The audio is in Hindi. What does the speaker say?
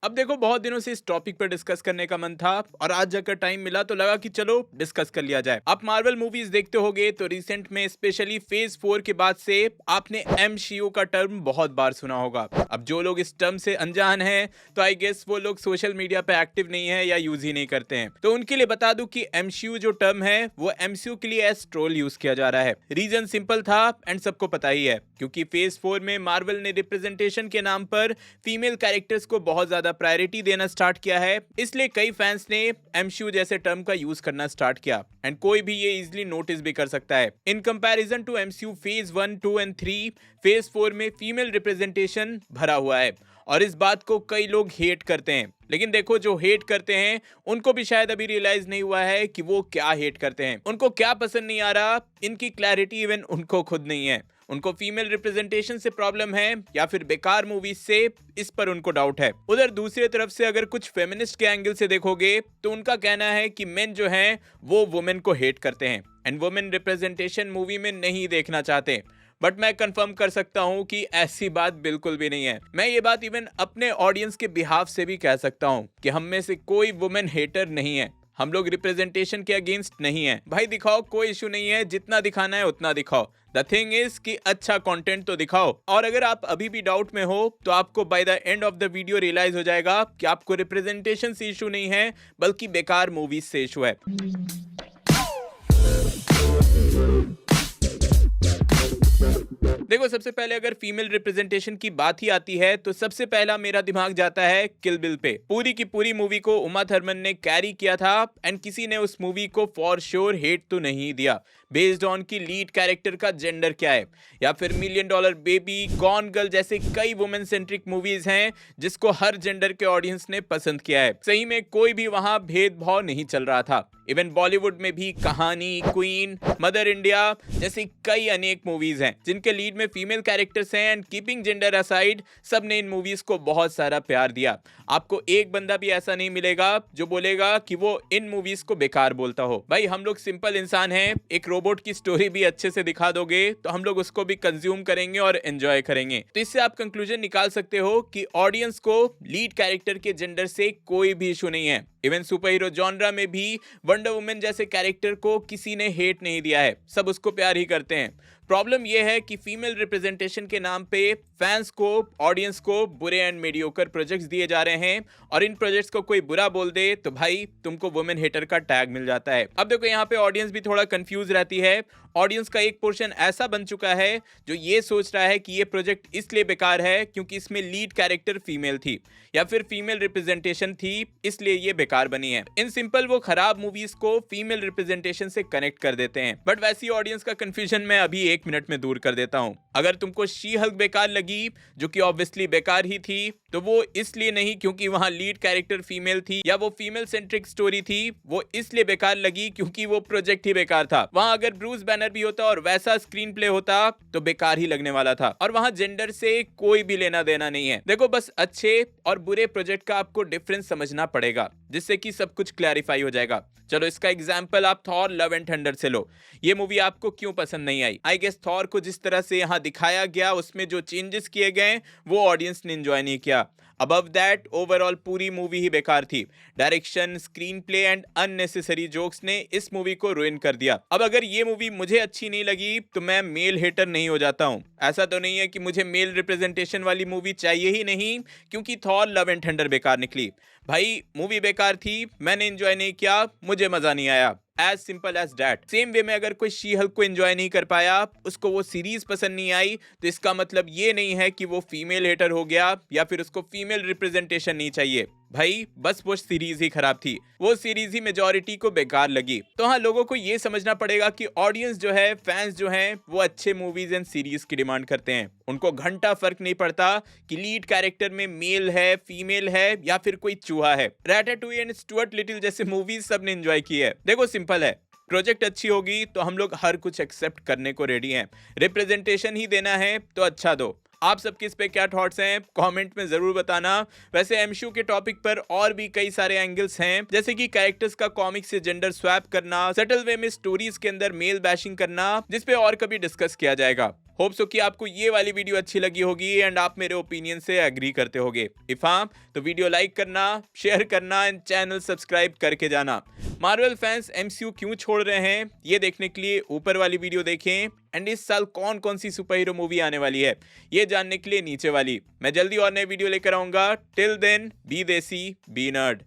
अब देखो, बहुत दिनों से इस टॉपिक पर डिस्कस करने का मन था और आज जाकर टाइम मिला तो लगा कि चलो डिस्कस कर लिया जाए। आप मार्वल मूवीज देखते होगे तो रिसेंट में स्पेशली फेज 4 के बाद से आपने एमसीयू का टर्म बहुत बार सुना होगा। अब जो लोग इस टर्म से अनजान हैं तो आई गेस वो लोग सोशल मीडिया पे एक्टिव नहीं है या यूज ही नहीं करते हैं। तो उनके लिए बता दूं कि एमसीयू जो टर्म है वो एमसीयू के लिए एज ट्रोल यूज किया जा रहा है। रीजन सिंपल था एंड सबको पता ही है, क्योंकि फेज 4 में मार्वल ने रिप्रेजेंटेशन के नाम पर फीमेल कैरेक्टर्स को बहुत ज्यादा प्रायोरिटी देना स्टार्ट किया है। इसलिए कई फैंस ने एमसीयू जैसे टर्म का यूज करना स्टार्ट किया एंड कोई भी ये इजीली नोटिस भी कर सकता है। In comparison to MCU phase 1, 2 and 3, phase 4 में फीमेल रिप्रेजेंटेशन भरा हुआ है और इस बात को कई लोग हेट करते हैं। लेकिन देखो, जो हेट करते हैं उनको भी शायद अभी रियलाइज नहीं हुआ है कि वो क्या हेट करते हैं, उनको क्या पसंद नहीं आ रहा। इनकी क्लैरिटी इवन उनको खुद नहीं है। उनको फीमेल रिप्रेजेंटेशन से प्रॉब्लम है या फिर बेकार मूवीज से, इस पर उनको डाउट है। उधर दूसरी तरफ से अगर कुछ फेमिनिस्ट के एंगल से देखोगे तो उनका कहना है कि मेन जो हैं वो वुमेन को हेट करते हैं एंड वुमेन रिप्रेजेंटेशन मूवी में नहीं देखना चाहते। बट मैं कंफर्म कर सकता हूं कि ऐसी बात बिल्कुल भी नहीं है। मैं ये बात इवन अपने ऑडियंस के बिहाफ से भी कह सकता हूं कि हम में से कोई वुमेन हेटर नहीं है। हम लोग रिप्रेजेंटेशन के अगेंस्ट नहीं है। भाई दिखाओ, कोई इशू नहीं है, जितना दिखाना है उतना दिखाओ। द थिंग इज कि अच्छा कंटेंट तो दिखाओ। और अगर आप अभी भी डाउट में हो तो आपको by the end of the video realize हो जाएगा कि आपको रिप्रेजेंटेशन से इशू नहीं है बल्कि बेकार मूवीज से इशू है। देखो, सबसे पहले अगर फीमेल रिप्रेजेंटेशन की बात ही आती है तो सबसे पहला मेरा दिमाग जाता है किल बिल पे। पूरी की पूरी मूवी को उमा थर्मन ने कैरी किया था एंड किसी ने उस मूवी को फॉर श्योर हेट तो नहीं दिया बेस्ड ऑन की लीड कैरेक्टर का जेंडर क्या है, या फिर million dollar baby, gone girl जैसे कई वुमेन सेंट्रिक मूवीज हैं जिसको हर जेंडर के ऑडियंस ने पसंद किया है। सही में कोई भी वहां भेदभाव नहीं चल रहा था। इवन बॉलीवुड में भी कहानी, क्वीन, मदर इंडिया जैसी कई अनेक मूवीज हैं जिनके लीड में फीमेल कैरेक्टर्स हैं एंड कीपिंग जेंडर असाइड सबने इन मूवीज को बहुत सारा प्यार दिया। आपको एक बंदा भी ऐसा नहीं मिलेगा जो बोलेगा कि वो इन मूवीज को बेकार बोलता हो। भाई हम लोग सिंपल इंसान हैं, एक रोबोट की स्टोरी भी अच्छे से दिखा दोगे तो हम लोग उसको भी कंज्यूम करेंगे और एंजॉय करेंगे। तो इससे आप कंक्लूजन निकाल सकते हो कि ऑडियंस को लीड कैरेक्टर के जेंडर से कोई भी इशू नहीं है। इवन सुपर हीरो जॉनरा में भी वंडर वुमन जैसे कैरेक्टर को किसी ने हेट नहीं दिया है, सब उसको प्यार ही करते हैं। प्रॉब्लम यह है कि फीमेल रिप्रेजेंटेशन के नाम पे फैंस को, ऑडियंस को बुरे एंड मीडियोकर प्रोजेक्ट्स दिए जा रहे हैं और इन प्रोजेक्ट्स को कोई बुरा बोल दे तो भाई तुमको वुमेन हेटर का टैग मिल जाता है। अब देखो, यहाँ पे ऑडियंस भी थोड़ा कंफ्यूज रहती है। ऑडियंस का एक पोर्शन ऐसा बन चुका है जो ये सोच रहा है कि ये प्रोजेक्ट इसलिए बेकार है क्योंकि इसमें लीड कैरेक्टर फीमेल थी या फिर फीमेल रिप्रेजेंटेशन थी इसलिए ये बेकार बनी है। इन सिंपल वो खराब मूवीज को फीमेल रिप्रेजेंटेशन से कनेक्ट कर देते हैं। बट वैसी ऑडियंस का कंफ्यूजन मैं अभी 1 मिनट में दूर कर देता हूं। अगर तुमको शी हल्क बेकार लगी, जो कि ऑब्वियसली बेकार ही थी, तो वो इसलिए नहीं क्योंकि वहां लीड कैरेक्टर फीमेल थी या वो फीमेल सेंट्रिक स्टोरी थी, वो इसलिए बेकार लगी क्योंकि वो प्रोजेक्ट ही बेकार था। वहां अगर ब्रूस बैनर भी होता और वैसा स्क्रीन प्ले होता तो बेकार ही लगने वाला था। और वहां जेंडर से कोई भी लेना देना नहीं है। देखो, बस अच्छे और बुरे प्रोजेक्ट का आपको डिफरेंस समझना पड़ेगा जिससे कि सब कुछ क्लैरिफाई हो जाएगा। चलो इसका एग्जांपल आप थॉर लव एंड थंडर से लो। ये मूवी आपको क्यों पसंद नहीं आई? आई गेस थॉर को जिस तरह से यहाँ दिखाया गया, उसमें जो चेंजेस किए गए वो ऑडियंस ने एंजॉय नहीं किया। अबव दैट ओवरऑल पूरी मूवी ही बेकार थी। Direction, screen play and unnecessary jokes ने इस मूवी को रुइन कर दिया। अब अगर ये मूवी मुझे अच्छी नहीं लगी तो मैं मेल हेटर नहीं हो जाता हूँ। ऐसा तो नहीं है कि मुझे मेल रिप्रेजेंटेशन वाली मूवी चाहिए ही नहीं क्योंकि थॉर लव एंड थंडर बेकार निकली। भाई मूवी बेकार थी, मैंने एंजॉय नहीं किया, मुझे मजा नहीं आया। As simple as that. Same way में अगर कोई शी हल्क को एंजॉय नहीं कर पाया, उसको वो सीरीज पसंद नहीं आई, तो इसका मतलब ये नहीं है कि वो फीमेल हेटर हो गया या फिर उसको फीमेल रिप्रेजेंटेशन नहीं चाहिए। भाई बस वो सीरीज ही खराब थी, वो सीरीज ही मेजॉरिटी को बेकार लगी। तो हाँ, लोगों को ये समझना पड़ेगा कि ऑडियंस जो है, फैंस जो हैं, वो अच्छे मूवीज एंड सीरीज की डिमांड करते हैं। उनको घंटा फर्क नहीं पड़ता कि लीड कैरेक्टर में मेल है, फीमेल है या फिर कोई चूहा है। रैटाटूई एंड स्टुअर्ट लिटिल जैसे मूवीज सबने एंजॉय की है। देखो सिंपल है, प्रोजेक्ट अच्छी होगी तो हम लोग हर कुछ एक्सेप्ट करने को रेडी हैं। रिप्रेजेंटेशन ही देना है तो अच्छा दो। आप सबके इस पे क्या थॉट्स हैं कमेंट में जरूर बताना। वैसे एमसीयू के टॉपिक पर और भी कई सारे एंगल्स हैं, जैसे कि कैरेक्टर्स का कॉमिक से जेंडर स्वैप करना, सटल वे में स्टोरीज के अंदर मेल बैशिंग करना, जिस पे और कभी डिस्कस किया जाएगा। होप सो कि आपको ये वाली वीडियो अच्छी लगी होगी एंड आप मेरे ओपिनियन से एग्री करते होगे। इफ हाँ, तो वीडियो लाइक करना, शेयर करना एंड चैनल सब्सक्राइब करके जाना। मार्वल फैंस एमसीयू क्यों छोड़ रहे हैं ये देखने के लिए ऊपर वाली वीडियो देखें एंड इस साल कौन कौन सी सुपर हीरो मूवी आने वाली है ये जानने के लिए नीचे वाली। मैं जल्दी और नए वीडियो लेकर आऊंगा। टिल देन बी देसी बी नर्ड।